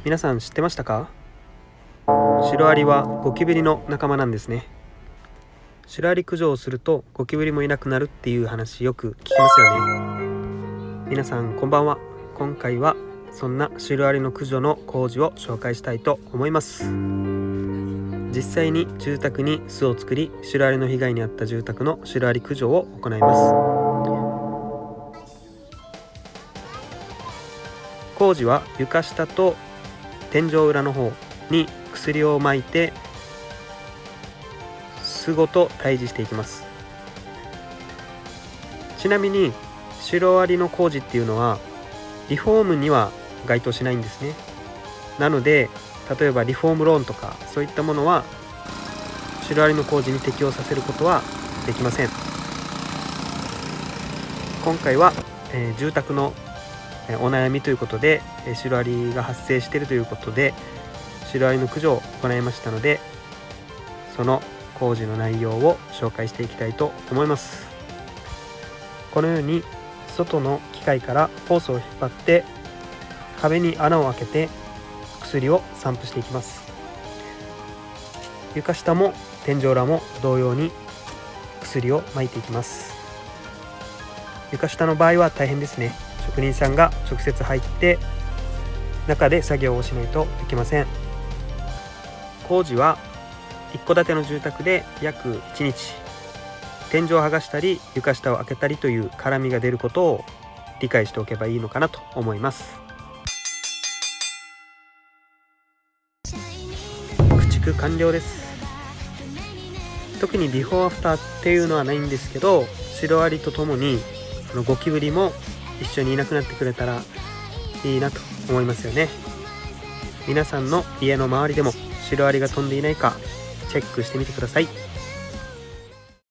皆さん知ってましたか？シロアリはゴキブリの仲間なんですね。シロアリ駆除をするとゴキブリもいなくなるっていう話よく聞きますよね。皆さんこんばんは。今回はそんなシロアリの駆除の工事を紹介したいと思います。実際に住宅に巣を作り、シロアリの被害に遭った住宅のシロアリ駆除を行います。工事は床下と天井裏の方に薬を撒いて巣ごと退治していきます。ちなみにシロアリの工事っていうのはリフォームには該当しないんですね。なので例えばリフォームローンとかそういったものはシロアリの工事に適用させることはできません。今回は、住宅のお悩みということでシロアリが発生しているということでシロアリの駆除を行いましたので、その工事の内容を紹介していきたいと思います。このように外の機械からホースを引っ張って壁に穴を開けて薬を散布していきます。床下も天井裏も同様に薬を撒いていきます。床下の場合は大変ですね。職人さんが直接入って中で作業をしないといけません。工事は一戸建ての住宅で約1日、天井を剥がしたり床下を開けたりという絡みが出ることを理解しておけばいいのかなと思います。駆逐完了です。特にビフォーアフターっていうのはないんですけど、シロアリとともにゴキブリも一緒にいなくなってくれたらいいなと思いますよね。皆さんの家の周りでもシロアリが飛んでいないかチェックしてみてください。